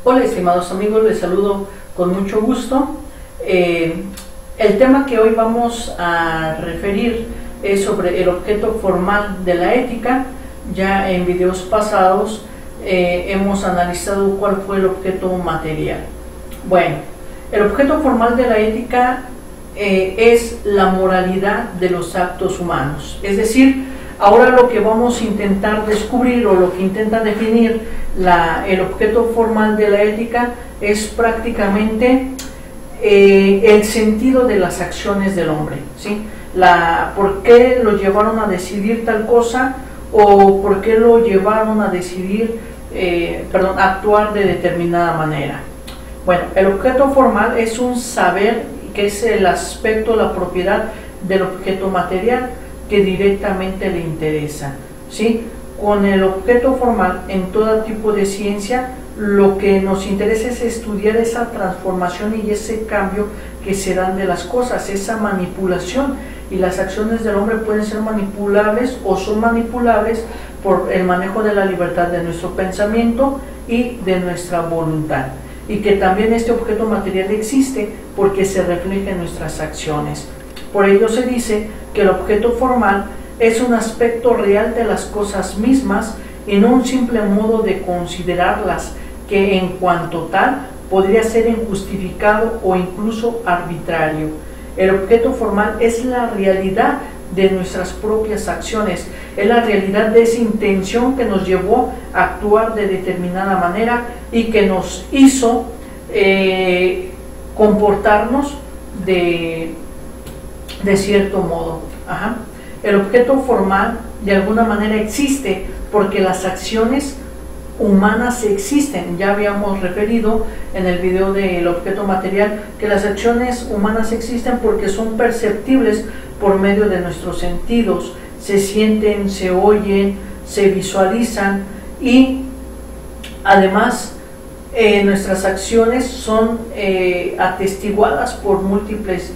Hola estimados amigos, les saludo con mucho gusto. El tema que hoy vamos a referir es sobre el objeto formal de la ética. Ya en videos pasados hemos analizado cuál fue el objeto material. Bueno, el objeto formal de la ética es la moralidad de los actos humanos. Es decir, ahora lo que vamos a intentar descubrir o lo que intenta definir el objeto formal de la ética es prácticamente el sentido de las acciones del hombre, ¿sí? ¿Por qué lo llevaron a decidir tal cosa o por qué lo llevaron a decidir, actuar de determinada manera? Bueno, el objeto formal es un saber que es el aspecto, la propiedad del objeto material que directamente le interesa, ¿sí? Con el objeto formal en todo tipo de ciencia lo que nos interesa es estudiar esa transformación y ese cambio que se dan de las cosas, esa manipulación, y las acciones del hombre pueden ser manipulables o son manipulables por el manejo de la libertad de nuestro pensamiento y de nuestra voluntad, y que también este objeto material existe porque se refleja en nuestras acciones. Por ello se dice que el objeto formal es un aspecto real de las cosas mismas y no un simple modo de considerarlas que en cuanto tal podría ser injustificado o incluso arbitrario. El objeto formal es la realidad de nuestras propias acciones, es la realidad de esa intención que nos llevó a actuar de determinada manera y que nos hizo comportarnos de cierto modo. El objeto formal de alguna manera existe porque las acciones humanas existen. Ya habíamos referido en el video del objeto material que las acciones humanas existen porque son perceptibles por medio de nuestros sentidos, se sienten, se oyen, se visualizan y además nuestras acciones son atestiguadas por múltiples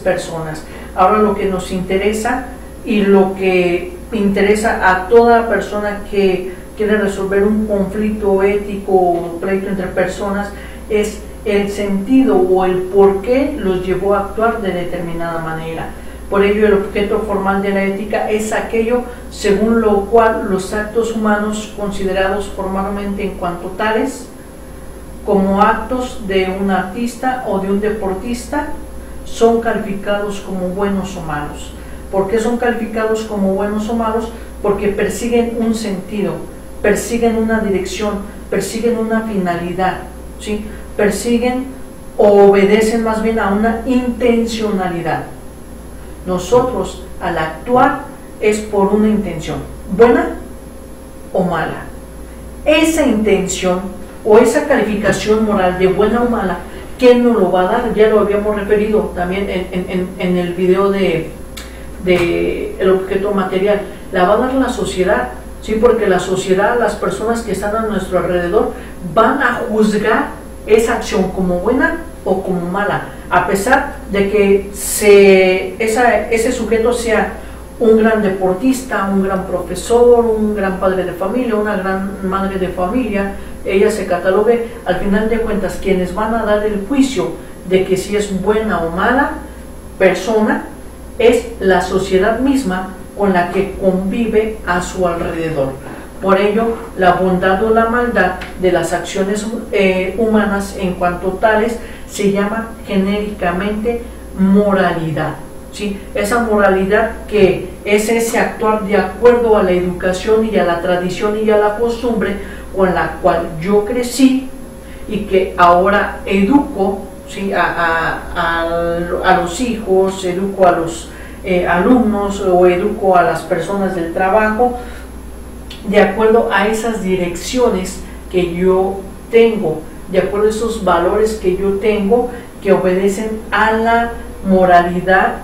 personas. Ahora lo que nos interesa y lo que interesa a toda persona que quiere resolver un conflicto ético o pleito entre personas es el sentido o el por qué los llevó a actuar de determinada manera. Por ello el objeto formal de la ética es aquello según lo cual los actos humanos considerados formalmente en cuanto tales, como actos de un artista o de un deportista, son calificados como buenos o malos. ¿Por qué son calificados como buenos o malos? Porque persiguen un sentido, persiguen una dirección, persiguen una finalidad, ¿sí? Persiguen o obedecen más bien a una intencionalidad. Nosotros al actuar es por una intención, buena o mala. Esa intención o esa calificación moral de buena o mala, ¿quién nos lo va a dar? Ya lo habíamos referido también en el video de el objeto material. La va a dar la sociedad, ¿sí? Porque la sociedad, las personas que están a nuestro alrededor van a juzgar esa acción como buena o como mala, a pesar de que ese sujeto sea un gran deportista, un gran profesor, un gran padre de familia, una gran madre de familia, ella se catalogue. Al final de cuentas, quienes van a dar el juicio de que si es buena o mala persona es la sociedad misma con la que convive a su alrededor. Por ello, la bondad o la maldad de las acciones humanas en cuanto tales se llama genéricamente moralidad, ¿sí? Esa moralidad que es ese actuar de acuerdo a la educación y a la tradición y a la costumbre con la cual yo crecí y que ahora educo, ¿sí? a los hijos, educo a los alumnos o educo a las personas del trabajo de acuerdo a esas direcciones que yo tengo, de acuerdo a esos valores que yo tengo que obedecen a la moralidad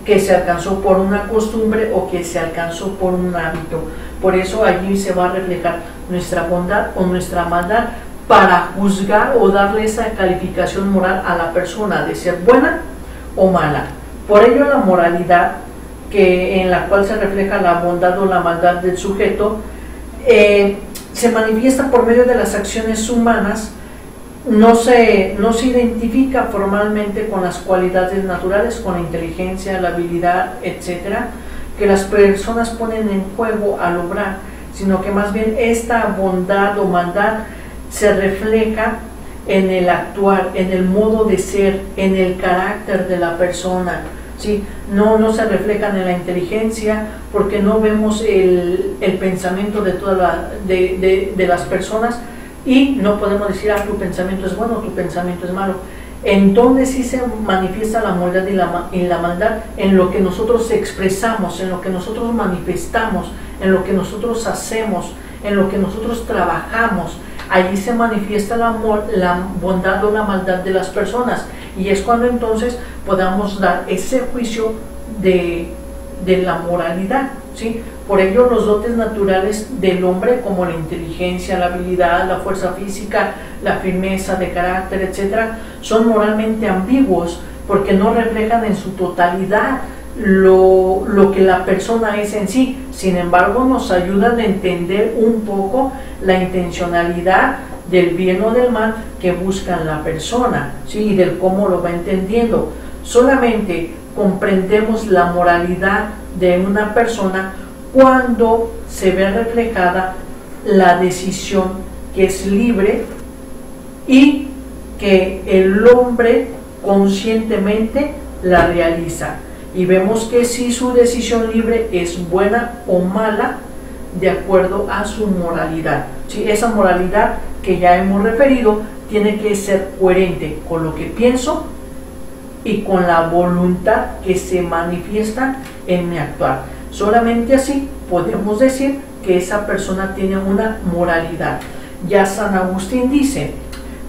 que se alcanzó por una costumbre o que se alcanzó por un hábito. Por eso allí se va a reflejar nuestra bondad o nuestra maldad para juzgar o darle esa calificación moral a la persona de ser buena o mala. Por ello la moralidad en la cual se refleja la bondad o la maldad del sujeto se manifiesta por medio de las acciones humanas, no se identifica formalmente con las cualidades naturales, con la inteligencia, la habilidad, etcétera, que las personas ponen en juego al obrar, sino que más bien esta bondad o maldad se refleja en el actuar, en el modo de ser, en el carácter de la persona, ¿sí? No se reflejan en la inteligencia, porque no vemos el pensamiento de las personas, y no podemos decir, tu pensamiento es bueno, tu pensamiento es malo. En donde sí se manifiesta la maldad y la maldad, en lo que nosotros expresamos, en lo que nosotros manifestamos, en lo que nosotros hacemos, en lo que nosotros trabajamos. Allí se manifiesta la bondad o la maldad de las personas, y es cuando entonces podamos dar ese juicio de la moralidad, ¿sí? Por ello los dotes naturales del hombre, como la inteligencia, la habilidad, la fuerza física, la firmeza de carácter, etcétera, son moralmente ambiguos, porque no reflejan en su totalidad lo que la persona es en sí. Sin embargo, nos ayudan a entender un poco la intencionalidad del bien o del mal que busca la persona, ¿sí? Y del cómo lo va entendiendo. Solamente comprendemos la moralidad de una persona cuando se ve reflejada la decisión que es libre y que el hombre conscientemente la realiza. Y vemos que si su decisión libre es buena o mala de acuerdo a su moralidad, ¿sí? Esa moralidad que ya hemos referido tiene que ser coherente con lo que pienso y con la voluntad que se manifiesta en mi actuar. Solamente así podemos decir que esa persona tiene una moralidad. Ya San Agustín dice,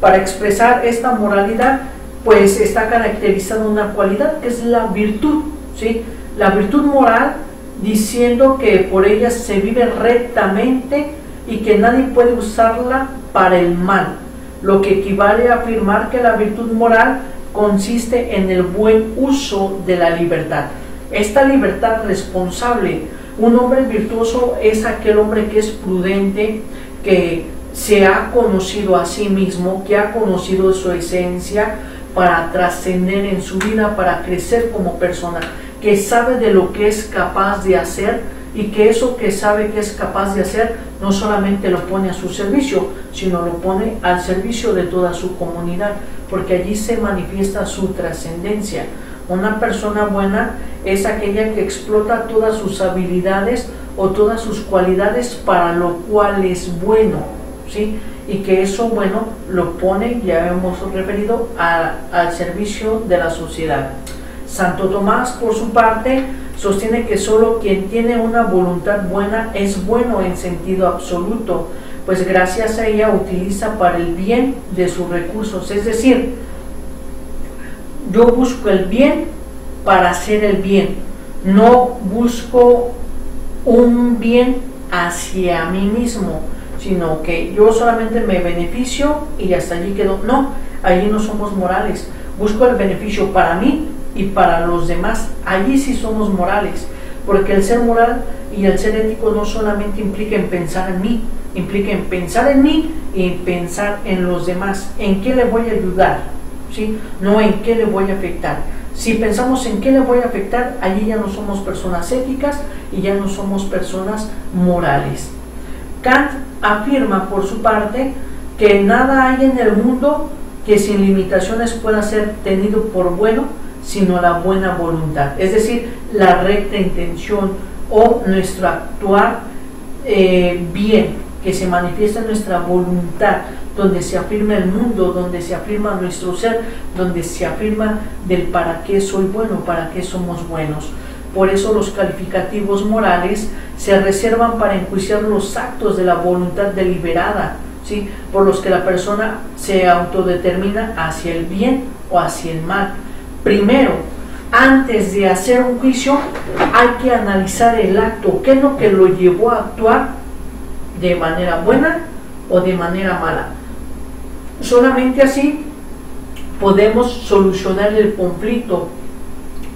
para expresar esta moralidad, pues está caracterizada una cualidad que es la virtud, ¿sí? La virtud moral, diciendo que por ella se vive rectamente y que nadie puede usarla para el mal, lo que equivale a afirmar que la virtud moral consiste en el buen uso de la libertad. Esta libertad responsable, un hombre virtuoso es aquel hombre que es prudente, que se ha conocido a sí mismo, que ha conocido su esencia para trascender en su vida, para crecer como persona, que sabe de lo que es capaz de hacer, y que eso que sabe que es capaz de hacer no solamente lo pone a su servicio, sino lo pone al servicio de toda su comunidad, porque allí se manifiesta su trascendencia. Una persona buena es aquella que explota todas sus habilidades o todas sus cualidades para lo cual es bueno, ¿sí? Y que eso bueno lo pone, ya hemos referido, al servicio de la sociedad. Santo Tomás, por su parte, sostiene que solo quien tiene una voluntad buena es bueno en sentido absoluto, pues gracias a ella utiliza para el bien de sus recursos. Es decir, yo busco el bien para hacer el bien, no busco un bien hacia mí mismo, sino que yo solamente me beneficio y hasta allí quedo. No, allí no somos morales. Busco el beneficio para mí y para los demás. Allí sí somos morales, porque el ser moral y el ser ético no solamente implica en pensar en mí, implica en pensar en mí y en pensar en los demás, en qué le voy a ayudar, ¿sí? No en qué le voy a afectar. Si pensamos en qué le voy a afectar, allí ya no somos personas éticas y ya no somos personas morales. Kant afirma por su parte que nada hay en el mundo que sin limitaciones pueda ser tenido por bueno, sino la buena voluntad, es decir, la recta intención o nuestro actuar bien, que se manifiesta en nuestra voluntad, donde se afirma el mundo, donde se afirma nuestro ser, donde se afirma del para qué soy bueno, para qué somos buenos. Por eso los calificativos morales se reservan para enjuiciar los actos de la voluntad deliberada, ¿sí? Por los que la persona se autodetermina hacia el bien o hacia el mal. Primero, antes de hacer un juicio, hay que analizar el acto, qué es lo que lo llevó a actuar de manera buena o de manera mala. Solamente así podemos solucionar el conflicto,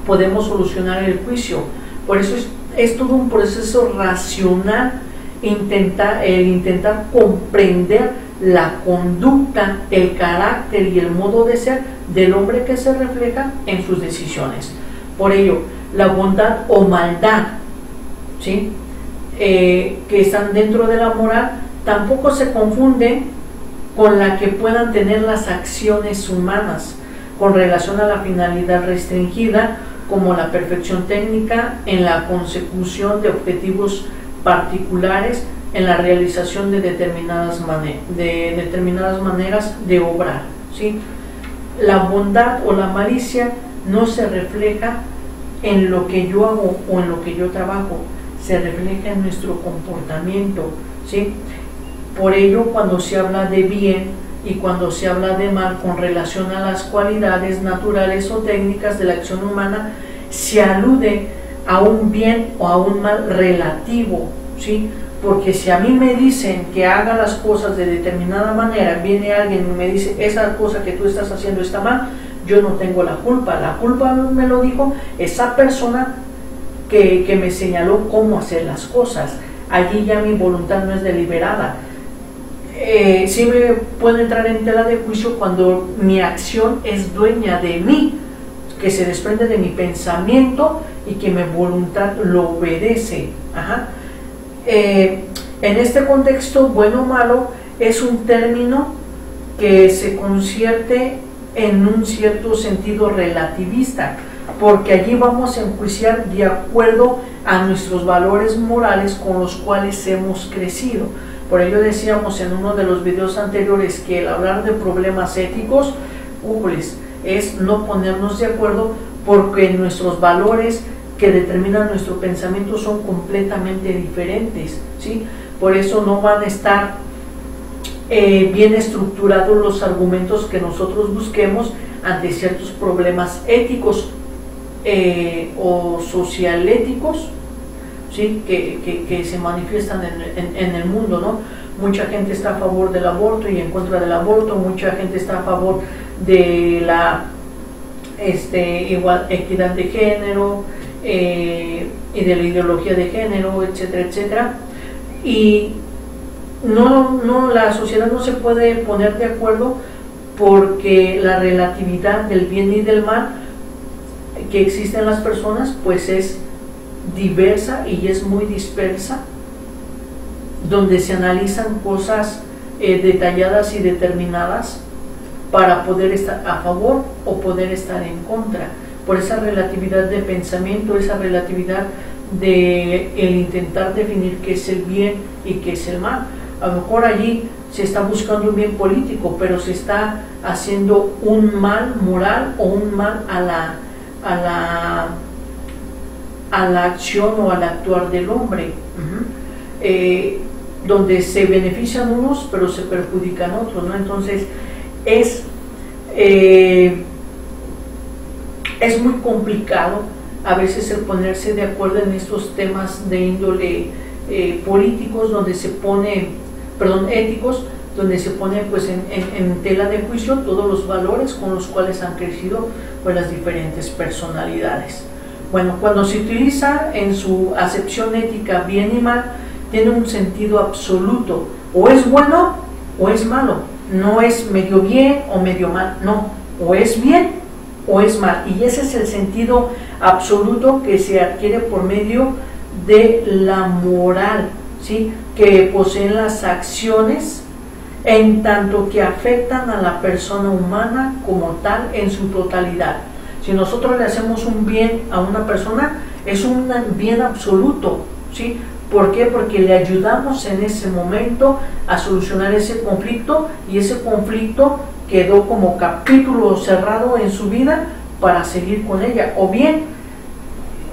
podemos solucionar el juicio. Por eso es todo un proceso racional intentar comprender la conducta, el carácter y el modo de ser del hombre que se refleja en sus decisiones. Por ello, la bondad o maldad, ¿sí?, que están dentro de la moral, tampoco se confunden con la que puedan tener las acciones humanas con relación a la finalidad restringida, como la perfección técnica en la consecución de objetivos particulares, en la realización de determinadas maneras de obrar, ¿sí? La bondad o la malicia no se refleja en lo que yo hago o en lo que yo trabajo, se refleja en nuestro comportamiento, ¿sí? Por ello, cuando se habla de bien y cuando se habla de mal con relación a las cualidades naturales o técnicas de la acción humana, se alude a un bien o a un mal relativo, ¿sí? Porque si a mí me dicen que haga las cosas de determinada manera, viene alguien y me dice, esa cosa que tú estás haciendo está mal, yo no tengo la culpa me lo dijo esa persona que me señaló cómo hacer las cosas. Allí ya mi voluntad no es deliberada. Sí me puedo entrar en tela de juicio cuando mi acción es dueña de mí, que se desprende de mi pensamiento y que mi voluntad lo obedece. Ajá. En este contexto, bueno o malo es un término que se concierte en un cierto sentido relativista, porque allí vamos a enjuiciar de acuerdo a nuestros valores morales con los cuales hemos crecido. Por ello decíamos en uno de los videos anteriores que el hablar de problemas éticos es no ponernos de acuerdo, porque nuestros valores que determinan nuestro pensamiento son completamente diferentes, ¿sí? Por eso no van a estar bien estructurados los argumentos que nosotros busquemos ante ciertos problemas éticos o socialéticos, ¿sí?, que se manifiestan en el mundo, ¿no? Mucha gente está a favor del aborto y en contra del aborto, mucha gente está a favor de la equidad de género y de la ideología de género, etcétera, etcétera. Y la sociedad no se puede poner de acuerdo, porque la relatividad del bien y del mal que existe en las personas pues es diversa y es muy dispersa, donde se analizan cosas detalladas y determinadas para poder estar a favor o poder estar en contra, por esa relatividad de pensamiento, esa relatividad de el intentar definir qué es el bien y qué es el mal. A lo mejor allí se está buscando un bien político, pero se está haciendo un mal moral o un mal a la acción o al actuar del hombre, donde se benefician unos pero se perjudican otros, ¿no? Entonces es muy complicado a veces el ponerse de acuerdo en estos temas de índole políticos, donde se pone, éticos, donde se pone pues en tela de juicio todos los valores con los cuales han crecido pues las diferentes personalidades. Bueno, cuando se utiliza en su acepción ética bien y mal, tiene un sentido absoluto, o es bueno o es malo, no es medio bien o medio mal, no, o es bien o es mal, y ese es el sentido absoluto que se adquiere por medio de la moral, ¿sí?, que poseen las acciones en tanto que afectan a la persona humana como tal en su totalidad. Si nosotros le hacemos un bien a una persona, es un bien absoluto, ¿sí? ¿Por qué? Porque le ayudamos en ese momento a solucionar ese conflicto, y ese conflicto quedó como capítulo cerrado en su vida para seguir con ella. O bien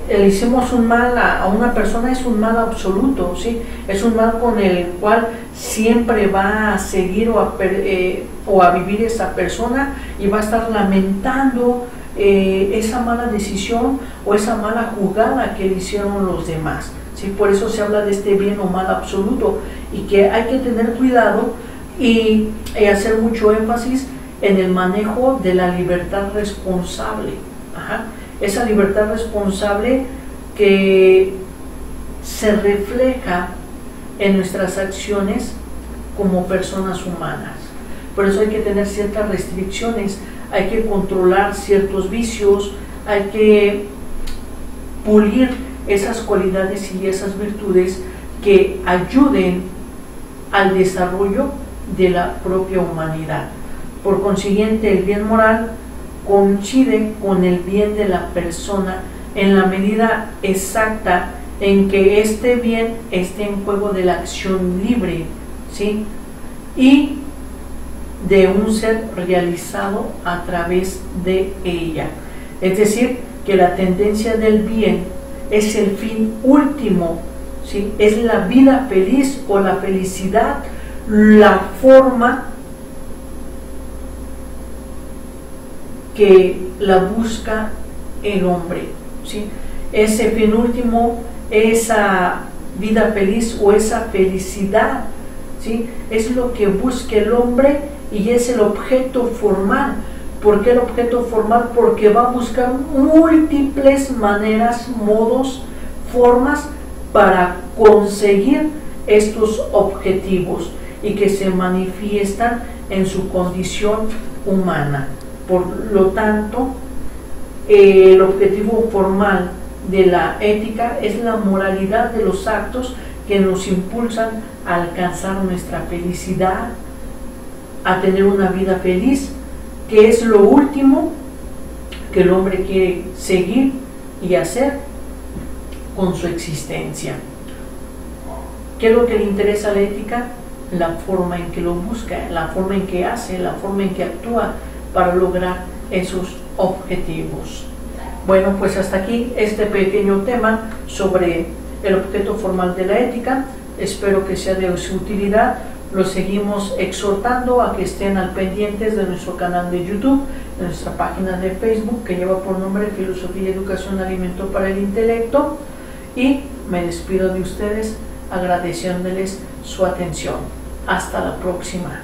le hicimos un mal a una persona, es un mal absoluto, ¿sí? Es un mal con el cual siempre va a seguir o a vivir esa persona, y va a estar lamentando esa mala decisión o esa mala jugada que le hicieron los demás, ¿sí? Por eso se habla de este bien o mal absoluto, y que hay que tener cuidado y hacer mucho énfasis en el manejo de la libertad responsable. Esa libertad responsable que se refleja en nuestras acciones como personas humanas. Por eso hay que tener ciertas restricciones, hay que controlar ciertos vicios, hay que pulir esas cualidades y esas virtudes que ayuden al desarrollo de la propia humanidad. Por consiguiente, el bien moral coincide con el bien de la persona en la medida exacta en que este bien esté en juego de la acción libre, ¿sí? Y de un ser realizado a través de ella. Es decir, que la tendencia del bien es el fin último, ¿sí? Es la vida feliz o la felicidad, la forma que la busca el hombre, ¿sí? Ese fin último, esa vida feliz o esa felicidad, ¿sí? Es lo que busca el hombre y es el objeto formal. ¿Por qué el objeto formal? Porque va a buscar múltiples maneras, modos, formas para conseguir estos objetivos y que se manifiestan en su condición humana. Por lo tanto, el objetivo formal de la ética es la moralidad de los actos que nos impulsan a alcanzar nuestra felicidad, a tener una vida feliz, que es lo último que el hombre quiere seguir y hacer con su existencia. ¿Qué es lo que le interesa a la ética? La forma en que lo busca, la forma en que hace, la forma en que actúa para lograr esos objetivos. Bueno, pues hasta aquí este pequeño tema sobre el objeto formal de la ética. Espero que sea de su utilidad. Los seguimos exhortando a que estén al pendientes de nuestro canal de YouTube, de nuestra página de Facebook que lleva por nombre Filosofía y Educación Alimento para el Intelecto, y me despido de ustedes agradeciéndoles su atención. Hasta la próxima.